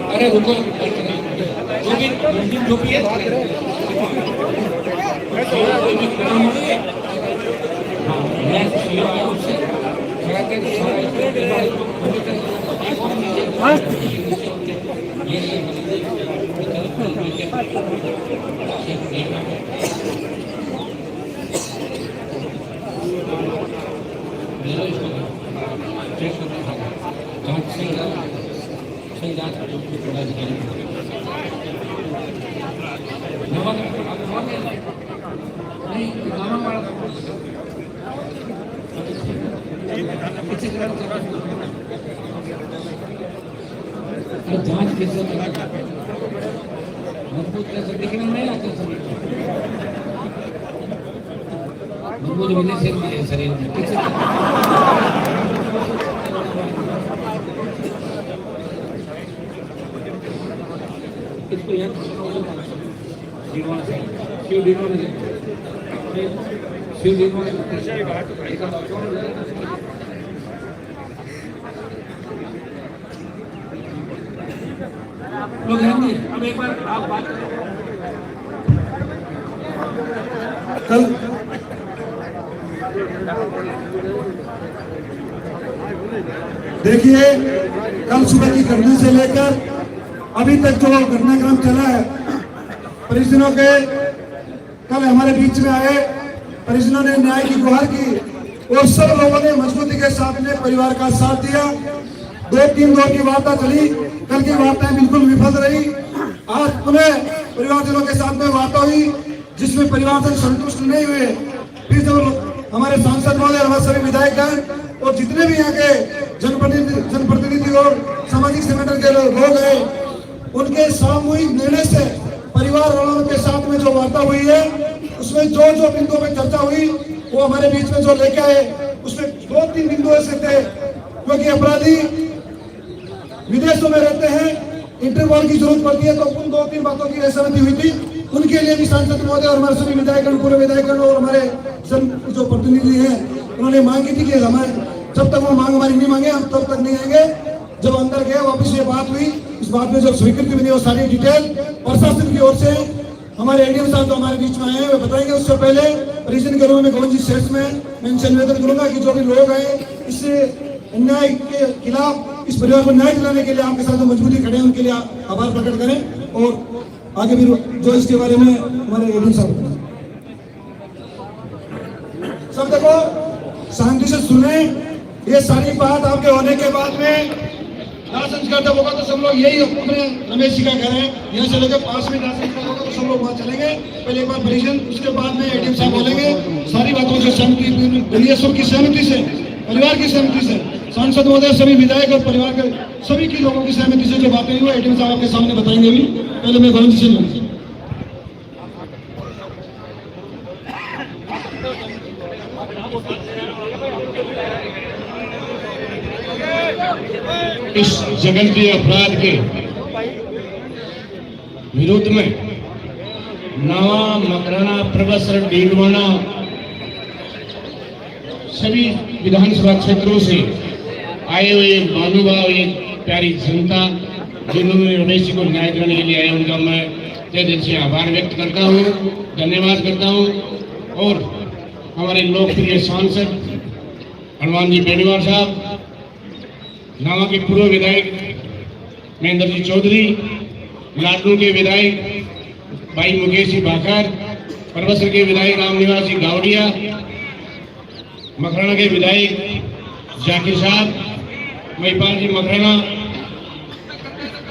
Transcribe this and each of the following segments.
अरे रुको, जो भी है जांच कैसे मजबूत कैसे दिखने में नहीं आता मजबूत विदेशी है शरीर में इसको लोग रहेंगे। अब एक बार आप बात कल देखिए, कल सुबह की घटना से लेकर अभी तक जो घटनाक्रम चला है, परिजनों के कल हमारे बीच में आए परिजनों ने न्याय की गुहार की और सब लोगों ने मजबूती के साथ में परिवार का साथ दिया। 2-3 दौर की वार्ता चली, कल की वार्ताएं बिल्कुल विफल रही। आज पुनः परिवारजनों के साथ में वार्ता हुई जिसमें परिवार से संतुष्ट नहीं हुए। फिर जब हमारे सांसद महोदय, हमारे सभी विधायकगण और जितने भी यहाँ के जनप्रतिनिधि और सामाजिक संगठन के लोग हैं, उनके सामूहिक निर्णय से परिवार वालों के साथ में जो वार्ता हुई है उसमें जो बिंदुओं में चर्चा हुई वो हमारे बीच में जो लेके आए उसमें 2-3 बिंदु ऐसे थे क्योंकि अपराधी विदेशों में रहते हैं, इंटरपोल की जरूरत पड़ती है, तो उन 2-3 बातों की सहमति हुई थी। उनके लिए भी सांसद महोदय और हमारे सभी विधायकगण, पूर्व विधायकगण और हमारे जो प्रतिनिधि हैं उन्होंने मांग की थी कि हमारे जब तक वो मांग हमारी नहीं मांगे हम तब तक नहीं आएंगे। जब अंदर गए वापिस ये बात हुई, इस बात में जो स्वीकृति मिली वो सारी डिटेल प्रशासन की ओर से हमारे एडीएम साहब जो हमारे बीच में आए हैं वे बताएंगे। उससे पहले रीजन के रूप में गोविंद जी सेठ में मैं इनसे निवेदन करूंगा कि जो भी लोग हैं इस अन्याय के खिलाफ, इस परिवार को न्याय दिलाने के लिए आपके साथ मजबूती खड़े हैं, उनके लिए आभार प्रकट करें और आगे भी जो इसके बारे में हमारे एडीएम साहब सब देखो शांति से सुने। ये सारी बात आपके होने के बाद में दाह संस्कार जब होगा तो सब लोग यही अपने रमेश जी का घर है, यहाँ से लेकर पास में दाह संस्कार होगा तो सब लोग वहाँ चलेंगे। पहले एक बार परिजन, उसके बाद में एडीएम साहब बोलेंगे। सारी बातों से सहमति बनी, सबकी सहमति से, परिवार की सहमति से, सांसद महोदय, सभी विधायक और परिवार के सभी की लोगों की सहमति से जो बातें हुई एडीएम साहब आपके सामने बताएंगे। भी पहले मैं गोविंद जी से लूँगी। इस जघन्य अपराध के विरोध में नवा, मकराना, प्रबसर, डीडवाना सभी विधानसभा क्षेत्रों से आए हुए महानुभाव, ये प्यारी जनता जिन्होंने रमेश जी को न्याय दिलाने के लिए आए, उनका मैं तहे दिल से आभार व्यक्त करता हूँ, धन्यवाद करता हूँ। और हमारे लोकप्रिय सांसद हनुमान जी बेनीवाल साहब, नावा के पूर्व विधायक महेंद्र जी चौधरी, लाडनू के विधायक भाई मुकेश जी भाकर, परबसर के विधायक रामनिवास जी गावड़िया, मकराना के विधायक जाकिर साहब, महिपाल जी मकराना,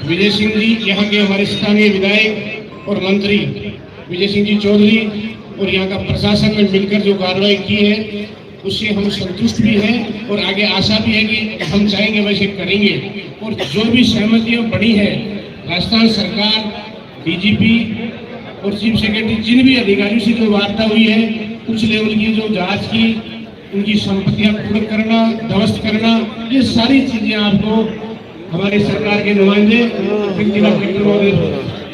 विजय सिंह जी, यहाँ के हमारे स्थानीय विधायक और मंत्री विजय सिंह जी चौधरी, और यहाँ का प्रशासन ने मिलकर जो कार्रवाई की है उससे हम संतुष्ट भी हैं और आगे आशा भी है कि हम चाहेंगे वैसे करेंगे। और जो भी सहमतियां बनी है, राजस्थान सरकार, डीजीपी और चीफ सेक्रेटरी जिन भी अधिकारियों से जो वार्ता हुई है, उच्च लेवल की जो जांच की, उनकी संपत्तियां कुर्क करना, ध्वस्त करना, ये सारी चीजें आपको हमारे सरकार के नुमाइंदे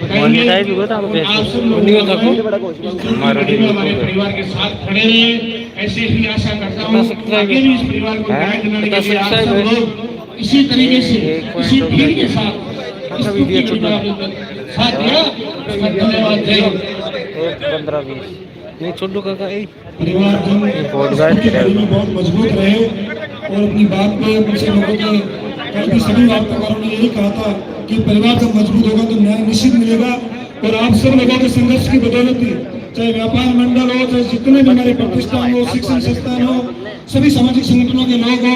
बताएंगे। आप सब लोग हमारे परिवार के साथ खड़े रहे, ऐसे ही आशा करता हूँ आगे भी इस परिवार को न्याय दिलाने के लिए आप सब लोग इसी तरीके से, इसी भीड़ के साथ इस दुख की घड़ी में आपने साथ दिया। धन्यवाद। जय हिंद। 15-20 छोटू काका परिवार में बहुत मजबूत रहे और अपनी बात पे मुझसे लोगों के कल भी सभी वार्ताकारों ने यही कहा था कि परिवार जब मजबूत होगा तो न्याय निश्चित मिलेगा। और आप सब लोगों के संघर्ष की बदौलत ही, चाहे व्यापार मंडल हो, चाहे जितने भी हमारे प्रतिष्ठान हो, शिक्षण संस्थान हो, सभी सामाजिक संगठनों के लोग हो,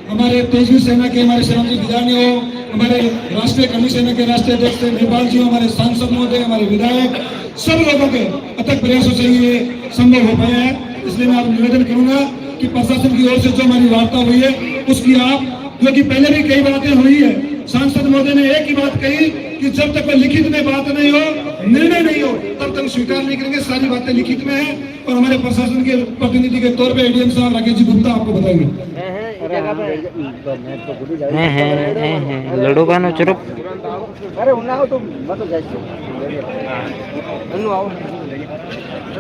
हमारे तेजवी सेना के हमारे श्रीरामजी गिदानी हो, हमारे राष्ट्रीय कर्मी सेना के राष्ट्रीय अध्यक्ष नेपाल जी हो, हमारे सांसद महोदय, हमारे विधायक, सब लोगों के अथक प्रयासों से ये संभव हो पाया है। इसलिए मैं आप निवेदन करूंगा कि प्रशासन की ओर से जो हमारी वार्ता हुई है उसकी आप, जो कि पहले भी कई बातें हुई है, सांसद महोदय ने एक ही बात कही कि जब तक लिखित में बात नहीं हो, निर्णय नहीं हो, तब तक स्वीकार नहीं करेंगे। सारी बातें लिखित में है और हमारे प्रशासन के प्रतिनिधि के तौर पे एडीएम साहब राकेश जी गुप्ता आपको बताएंगे। लड़ो बहनो चुप।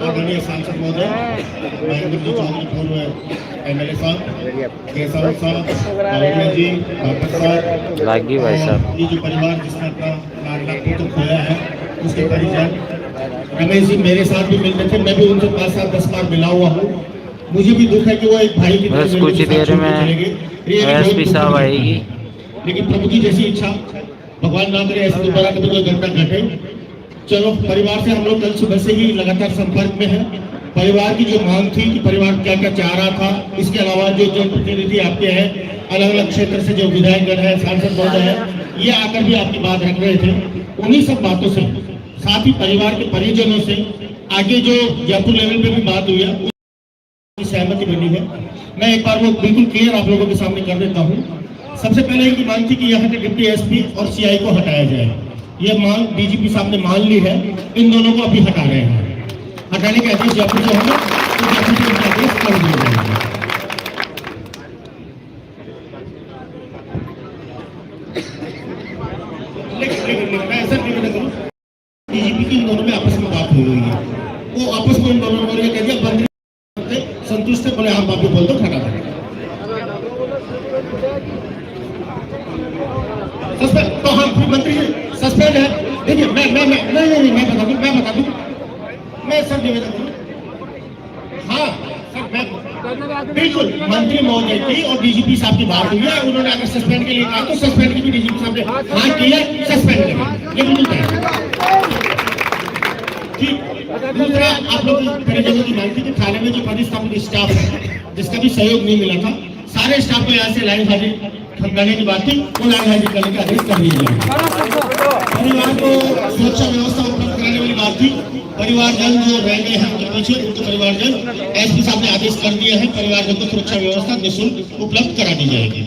आदरणीय सांसद महोदय, महेंद्र जी चौधरी, पूर्व एमएलए साहब, केशव साहब, बाबूलाल जी, डॉक्टर साहब, लागी भाई साहब, ये जो परिवार जिसने अपना लाडला पुत्र खोया है, उसके परिजन रमेश जी मेरे साथ भी मिलते थे, मैं भी उनसे 5-7-10 बार मिला हुआ हूँ। मुझे भी दुख है कि वो एक भाई की बस कुछ ही देर में एसपी साहब आएगी, लेकिन प्रभु की जैसी इच्छा, भगवान ना करे ऐसे दोबारा कभी कोई घटना घटे। चलो, परिवार से हम लोग कल सुबह से ही लगातार संपर्क में हैं। परिवार की जो मांग थी कि परिवार क्या क्या चाह रहा था, इसके अलावा जो जनप्रतिनिधि आपके हैं, अलग अलग क्षेत्र से जो विधायकगण है, सांसद महोदय है, ये आकर भी आपकी बात रख रहे थे। उन्हीं सब बातों से, साथ ही परिवार के परिजनों से आगे जो जयपुर लेवल पे भी बात हुई है, सहमति बनी है। मैं एक बार वो बिल्कुल क्लियर आप लोगों के सामने कर देता हूँ। सबसे पहले इनकी मांग थी कि यहाँ के डिप्टी एसपी और सीआई को हटाया जाए। ये मांग डीजीपी साहब ने मान ली है, इन दोनों को अभी हटा रहे हैं। हटाने के आदेश जयपुर से होंगे तो जयपुर से उनके आदेश कर दिए जाएंगे। लेकिन मैं ऐसा निवेदन करूँ, डीजीपी की इन दोनों में आपस में बात हुई है, वो आपस में इन दोनों ने कह दिया बंद संतुष्ट है, बोले हाँ बाबू बोल दो, हटा देंगे। तो हम मंत्री सस्पेंड है। देखिए मैं बता दूं मैं सब निवेदन करूं। हाँ सर, मैं बिल्कुल मंत्री महोदय की और डीजीपी साहब की बात हुई है। उन्होंने अगर सस्पेंड के लिए कहा तो सस्पेंड की भी डीजीपी साहब ने हाँ किया, सस्पेंड करें, ये बिल्कुल ठीक। दूसरा, आप लोग परिजनों की मांग थी कि थाने में जो पदस्थापित स्टाफ है, जिसका भी सहयोग नहीं मिला था, सारे स्टाफ को यहाँ से लाइन हाजिर करने की बात थी, वो लाइन हाजिर करने का आदेश कर दिया जाए। परिवार को सुरक्षा व्यवस्था उपलब्ध कराने वाली बात थी। परिवारजन जो रह गए हैं उनके पीछे, उनके परिवारजन, एसपी साहब ने आदेश कर दिया है, परिवारजन को सुरक्षा व्यवस्था निःशुल्क उपलब्ध करा दी जाएगी।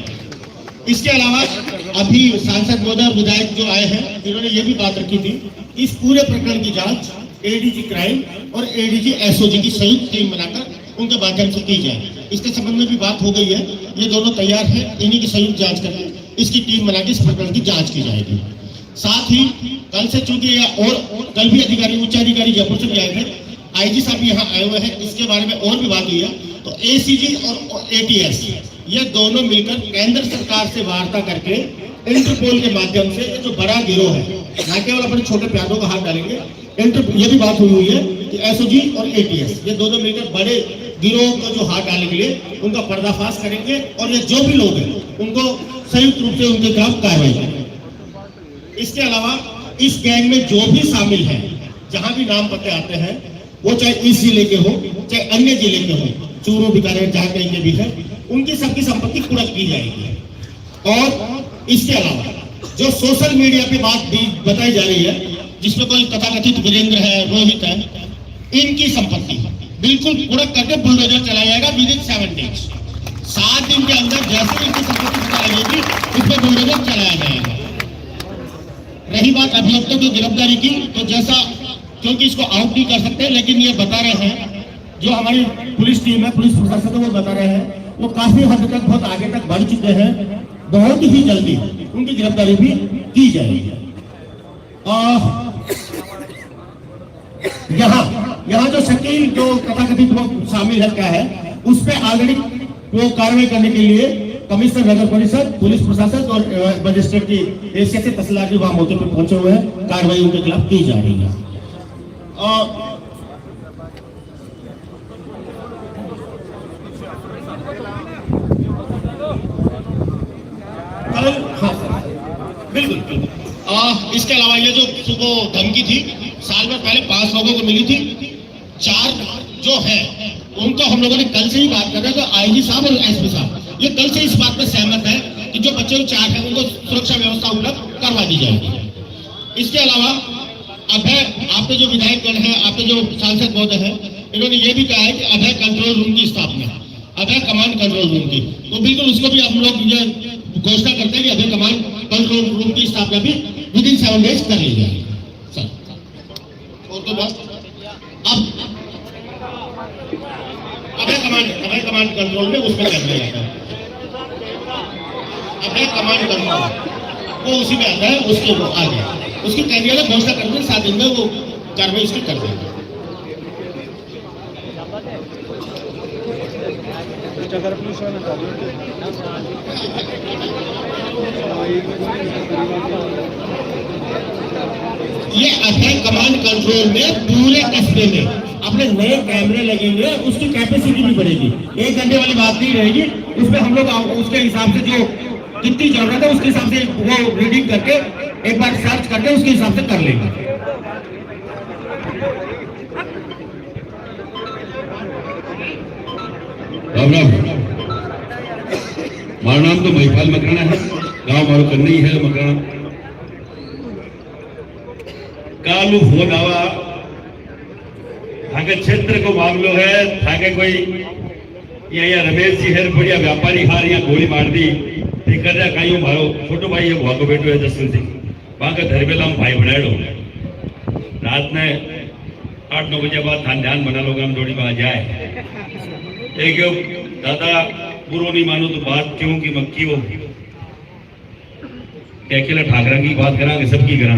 इसके अलावा अभी सांसद महोदय और विधायक जो आए हैं, इन्होंने ये भी बात रखी थी, इस पूरे प्रकरण की जांच एडीजी क्राइम और एडीजी एसओजी की संयुक्त टीम बनाकर उनके माध्यम से की जाए। इसके संबंध में भी बात हो गई है, ये दोनों तैयार हैं, इन्हीं की संयुक्त जांच करके इसकी टीम बना के इस प्रकरण की जांच की जाएगी। साथ ही कल से चूंकि और कल भी अधिकारी, उच्च अधिकारी जयपुर से भी आए थे, आईजी साहब भी यहाँ आए हुए हैं, इसके बारे में और भी बात हुई है। तो एसीजी और एटीएस ये दोनों मिलकर केंद्र सरकार से वार्ता करके इंटरपोल के माध्यम से जो बड़ा गिरोह है, न केवल अपने छोटे प्यादों का हाथ डालेंगे, ये भी बात हुई है कि एसओजी और एटीएस ये दोनों मिलकर बड़े गिरोह को जो हाथ डालने के लिए उनका पर्दाफाश करेंगे और ये जो भी लोग हैं उनको संयुक्त रूप से उनके खिलाफ कार्रवाई करेंगे। इसके अलावा इस गैंग में जो भी शामिल हैं, जहां भी नाम पते आते हैं, वो चाहे इस जिले के हो चाहे अन्य जिले के हो, चूरू बीकानेर जहां कहीं के भी है, उनकी सबकी संपत्ति कुर्क की जाएगी। और इसके अलावा जो सोशल मीडिया पे बात बताई जा रही है, जिसमें कोई तथाकथित वीरेंद्र है, रोहित है, इनकी संपत्ति बिल्कुल कुर्क करके बुलडोजर चलाया जाएगा विदिन 7 days। 7 दिन के अंदर जैसे इनकी संपत्ति पता लगेगी, उस पर बुलडोजर चलाया जाएगा। रही बात अभियुक्तों की गिरफ्तारी की, तो जैसा क्योंकि इसको आउट नहीं कर सकते, लेकिन ये बता रहे हैं जो हमारी पुलिस टीम है, पुलिस प्रशासन है, वो बता रहे हैं वो काफी हद तक बहुत आगे तक बढ़ चुके हैं, बहुत ही जल्दी उनकी गिरफ्तारी भी की जाएगी। यहाँ जो शकील जो कथाकथित लोग शामिल है क्या है, उस पर ऑलरेडी वो कार्रवाई करने के लिए कमिश्नर नगर परिषद, पुलिस प्रशासन और मजिस्ट्रेट की हैसियत से तहसीलदार वहां मौके पर पहुंचे हुए हैं, कार्रवाई उनके खिलाफ की जा रही है। बिल्कुल। इसके अलावा ये जो सुबह धमकी थी, साल में पहले 5 लोगों को मिली थी, 4 जो है उनको हम लोगों ने कल से ही बात कर रहे हैं। तो आईजी साहब और एसपी साहब ये कल से इस बात पर सहमत है कि जो बच्चे को 4 है उनको सुरक्षा व्यवस्था उपलब्ध करवा दी जाएगी। इसके अलावा अभय, आपके जो विधायकगण है, आपके जो सांसद महोदय है, इन्होंने ये भी कहा है कि अभय कंट्रोल रूम की स्थापना, अभय कमांड कंट्रोल रूम की, तो बिल्कुल उसको भी हम लोग ये घोषणा करते हैं कि अभय कमांड कंट्रोल रूम की स्थापना भी विदिन 7 डेज कर ली जाएगी। और तो बस अब अभय कमांड कंट्रोल में उसमें कर लिया जाता है। अभय कमांड कंट्रोल वो उसी में आता है, उसके वो आ गया, उसकी कैबिनेट में घोषणा करके 7 दिन में वो कार्रवाई उसकी कर देंगे। ये अभय कमांड कंट्रोल में पूरे कस्बे में अपने नए कैमरे लगेंगे, उसकी कैपेसिटी भी बढ़ेगी, 1 घंटे वाली बात नहीं रहेगी। उसमें हम लोग उसके हिसाब से जो कितनी जरूरत है उसके हिसाब से वो रीडिंग करके एक बार सर्च करके उसके हिसाब से कर लेंगे। राम राम, मारा नाम तो महिपाल मकराना है, गांव मारो कन्नई है मकराना। कालू फोन आवा थाके क्षेत्र को मामलो है, थाके कोई यहाँ रमेश जी है बढ़िया व्यापारी हार यहाँ गोली मार दी, कर रहा कहीं मारो छोटो भाई है वहां को बैठो है जसवंत सिंह, वहां का धरबेला हम भाई बनाए रात में 8-9 बजे बाद ध्यान बना लोग हम थोड़ी वहां जाए। एक दादा बुरो नहीं मानो तो बात क्यों की मक्की वो अकेला ठाकरा की बात करा कि सबकी करा,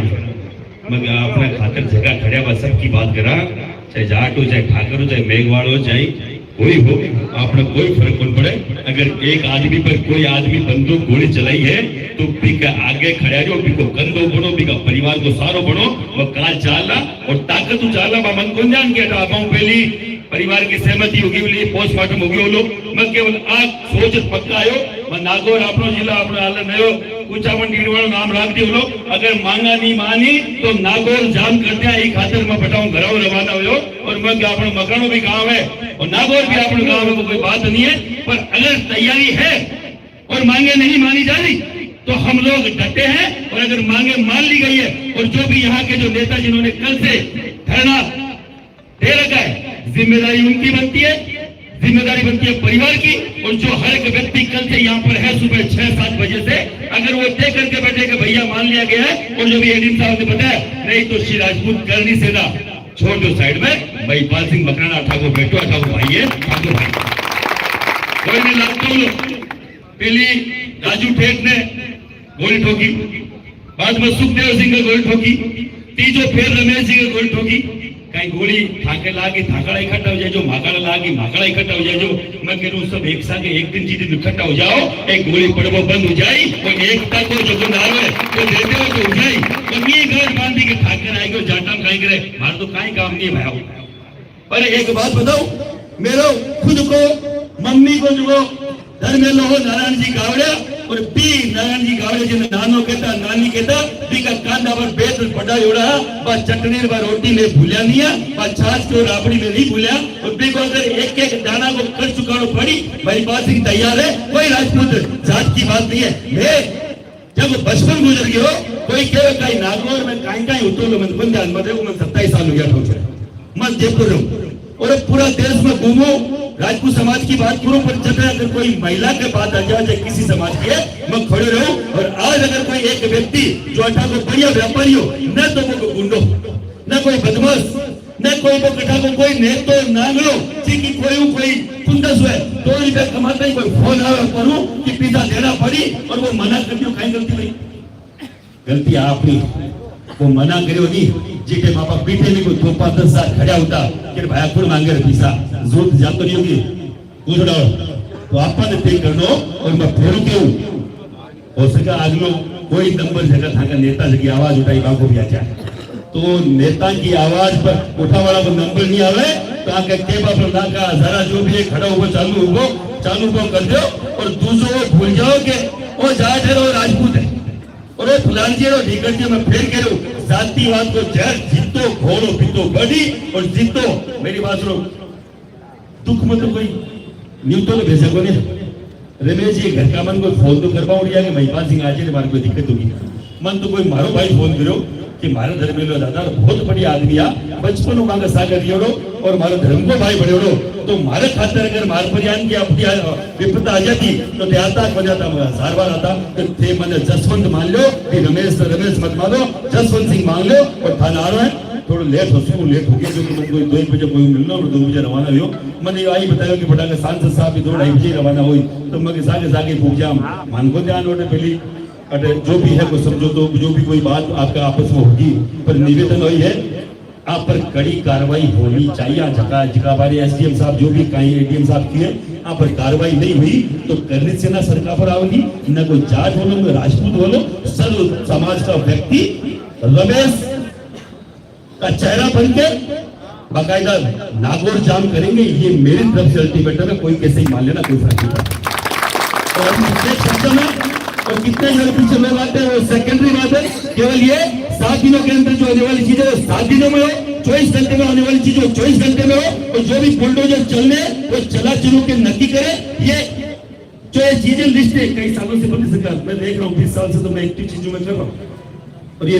मगर अपने खातर जगह खड़िया बात सबकी बात करा, चाहे जाट हो, चाहे ठाकर हो, चाहे मेघवाड़ हो, चाहे कोई हो, आपने कोई फर्क नहीं पड़े। अगर एक आदमी पर कोई आदमी बंदूक गोली चलाई है तो बिका आगे खड़ा जो बिको कंधो बनो, बिका परिवार को सारो बनो, वो काल चालना और ताकत चालना बा मन को जान के हटाऊं पहली परिवार की सहमति होगी बोली पोस्टमार्टम होगी बोलो मैं केवल आग सोच पक्का आयो मैं नागौर अपनो जिला अपना हाल नयो कुचावन डीडवाड़ो नाम राख दियो लो, अगर मांगा नहीं मानी तो नागौर जाम कर दिया। एक खातर मैं बताऊं घरों रवाना हो और मैं अपना मकानों भी गांव है और नागौर भी अपना गांव है, कोई बात नहीं है। पर अगर तैयारी है और मांगे नहीं मानी जा रही तो हम लोग डटे हैं, और अगर मांगे मान ली गई है और जो भी यहाँ के जो नेता जिन्होंने कल से धरना दे रखा है, जिम्मेदारी उनकी बनती है, जिम्मेदारी बनती है परिवार की। और जो हर एक व्यक्ति कल से यहाँ पर है सुबह 6-7 बजे से, अगर वो तय करके बैठे कि भैया मान लिया गया है, और जो भी एडीएम साहब ने बताया नहीं तो श्री राजपूत करनी सेना छोड़ दो साइड में, महिपाल सिंह मकराना ठाकुर बैठो, ठाकुर भाई है, ठाकुर भाई कोई नहीं लगता लोग। पहली राजू ठेठ ने गोली ठोकी, बाद में सुखदेव सिंह ने गोली ठोकी, तीजो फिर रमेश जी ने गोली ठोकी। कहीं गोली ठाके लागी ठाकड़ा इकट्ठा हो जाए, जो माकड़ा लागी माकड़ा इकट्ठा हो जाए, जो मैं कह रहा हूँ सब एक साथ एक दिन जी दिन इकट्ठा हो जाओ, एक गोली पड़ो बंद हो जाए और एकता को जो गुनाह है तो देते हो तो हो जाए। और ये घर बांधी के ठाकर आएंगे जाटाम कहीं करे हमारे तो कहीं काम नहीं भाई। पर एक बात बताओ, मेरे खुद को मम्मी को जो घर में लो नारायण जी गावड़े और बी नारायण जी गावड़े जिन्हें नानो कहता नानी कहता बी का कांदा पर बेत पड़ा जोड़ा बा चटनी बा रोटी में भूलिया नहीं है, बा छाछ को राबड़ी में नहीं भूलिया। और बी को अगर एक एक दाना को कर चुकानो पड़ी भाई बात सिंह तैयार है, कोई राजपूत जात की बात नहीं है। जब बचपन गुजर गयो कोई कहे कहीं नागौर में कहीं उतरो मैं बंद ध्यान मत 27 साल हो गया ठोकर मत जयपुर और पूरा देश में घूमो, राजपूत समाज की बात करूं, पर जब अगर कोई महिला के बात आ जाए चाहे किसी समाज की है मैं खड़े रहूं। और आज अगर कोई एक व्यक्ति जो 18 को बढ़िया व्यापारी हो न तो वो गुंडो न कोई बदमाश न कोई को कटा को कोई नेतो नांगलो की कोई कुंदस है 2 रुपया कमाता ही कोई फोन आवे करूं कि पिज्जा देना पड़ी और वो मना कर दियो कहीं गलती नहीं गलती आपनी वो मना करियो नहीं जीटे बापा पीठे में कोई 5-10 साल खड़ा होता कि भाई कुण मांगे रे पैसा जोत जातो नहीं होगी पूछड़ो तो आपा ने पे करनो और मैं फेरू क्यों हो सका आगलो कोई नंबर जगह था का नेता जगी आवाज उठाई बाको भी आचा तो नेता की आवाज पर उठा वाला को नंबर नहीं आवे तो आके केबा पर नाका जरा जो भी खड़ा हुआ चालू को कर दो और दूसरों को भूल जाओ कि वो जाट है और राजपूत है और वो फलान जी और ढीकर जी मैं फिर कह रहा हूँ जातिवाद को जड़ जीतो घोड़ो पीतो बड़ी और जीतो मेरी बात सुनो दुख में तो कोई न्यूज तो भेजा को नहीं रमेश जी घर का मन को फोन तो करवा उड़िया कि महिपाल सिंह आज मारे कोई दिक्कत होगी मन तो कोई मारो भाई फोन करो कि मारे धर्म में दादा बहुत बढ़िया आदमी आ बचपन में सागर दियोड़ो और मारो धर्म को भाई बढ़ियोड़ो तो मारे खातर अगर मार परियान की अपनी विपदा आ जाती तो त्याता हो जाता हजार बार आता तो थे मैंने जसवंत मान लो कि रमेश मत मानो जसवंत सिंह मान लो और थाना आ रहा है थोड़ा लेट हो गया क्योंकि कोई 2 बजे कोई मिलना और 2 बजे रवाना हुई मैंने आई बताया कि बड़ा सांसद साहब भी 2-2:30 बजे रवाना हुई तो मैं सागे पूछ जाम मान को ध्यान होने पहली अरे जो भी है वो समझो तो जो भी कोई बात आपका आपस में होगी पर निवेदन वही है आप पर कड़ी कार्रवाई होनी चाहिए जकाबारी एसडीएम साहब जो भी कहीं एडीएम साहब किए आप पर कार्रवाई नहीं हुई तो करने से ना सरकार पर आओगी न कोई जाट बोलो न राजपूत बोलो सर्व समाज का व्यक्ति रमेश का चेहरा बन के बाकायदा नागौर जाम करेंगे ये मेरी तरफ से अल्टीमेटम है कोई कैसे ही मान लेना कोई फर्क नहीं पड़ता और अभी शब्द में और कितने घर पीछे लोग आते हैं वो सेकेंडरी बात है केवल ये 7 दिनों के अंदर जो होने वाली चीजें वो 7 दिनों में हो 24 घंटे में होने वाली चीज वो 24 घंटे में हो और जो भी बुलडोजर चलने वो चला चलू के नक्की करे ये जो ये चीजें लिस्ट है कई सालों से बनी सरकार मैं देख रहा हूँ 20 साल से तो मैं एक्टिव चीजों में कर रहा हूँ और ये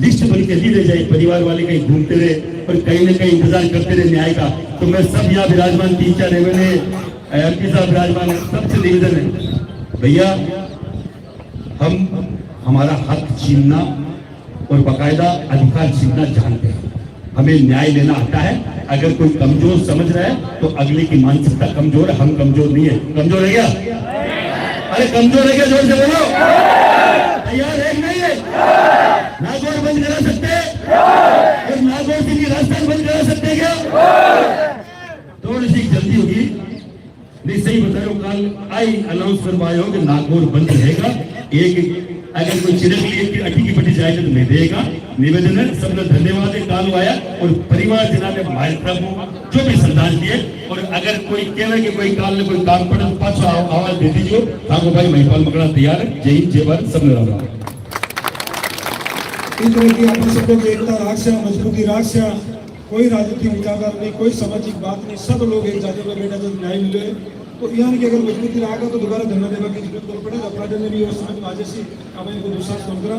लिस्ट बन के ली रह जाए परिवार वाले कहीं घूमते रहे और कहीं न कहीं इंतजार करते रहे न्याय का तो मैं सब यहाँ विराजमान 3-4 एमएलए एमपी साहब विराजमान है सबसे निवेदन है भैया हम हमारा हक छीनना और बाकायदा अधिकार छीनना जानते हैं हमें न्याय लेना आता है अगर कोई कमजोर समझ रहा है तो अगले की मानसिकता कमजोर है हम कमजोर नहीं है कमजोर है क्या अरे कमजोर है क्या जोर से बोलो तैयार है नहीं है नागौर बंद करा सकते और नागौर से भी राजस्थान बंद करा सकते क्या थोड़ी सी जल्दी होगी नहीं सही बताओ कल आई अनाउंस करवाए हो कि नागौर बंद रहेगा एक अगर कोई चिरक लिए अटी की पट्टी जाएगा तो नहीं देगा निवेदन है सबने धन्यवाद है काल आया और परिवार जिला ने भाई प्रभु जो भी श्रद्धांजलि दिए और अगर कोई कहना कि कोई काल ने कोई काम पड़े तो पाछो आवाज दे दीजिए ठाकुर भाई महिपाल मकड़ा तैयार है जय हिंद जय भारत सबने राम इस तरह की अपने सबको एकता राक्षा मजबूती राक्षा कोई राजनीतिक विचारधारा नहीं कोई सामाजिक बात नहीं सब लोग एक जाति में बैठा तो न्याय मिले तो यहाँ की अगर मजबूती रहेगा तो दोबारा धरना देने की जरूरत नहीं पड़ेगा अपराध में भी और समझ आज से हमें को दूसरा काम करा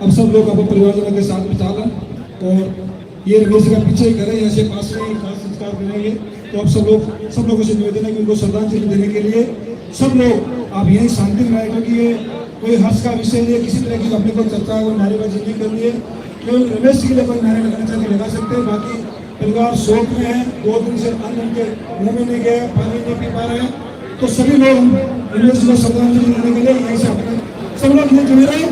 अब सब लोग अपने परिवारजनों के साथ बिता ला और ये रमेश का पीछे ही करे ऐसे पास में खास संस्कार करेंगे तो अब सब लोगों से निवेदन है कि उनको श्रद्धांजलि देने के लिए सब लोग आप यही शांति में रहेगा कि ये कोई हर्ष का विषय नहीं है किसी तरह की अपने को चर्चा और नारेबाजी नहीं करनी है केवल रमेश के लिए कोई नारे लगाना चाहिए लगा सकते हैं बाकी परिवार शोक में है 2 दिन से अन्न के मुंह में नहीं गया पानी नहीं पी पा रहे हैं तो सभी लोग रमेश को श्रद्धांजलि देने के लिए यहीं से अपने सब लोग जुड़े रहे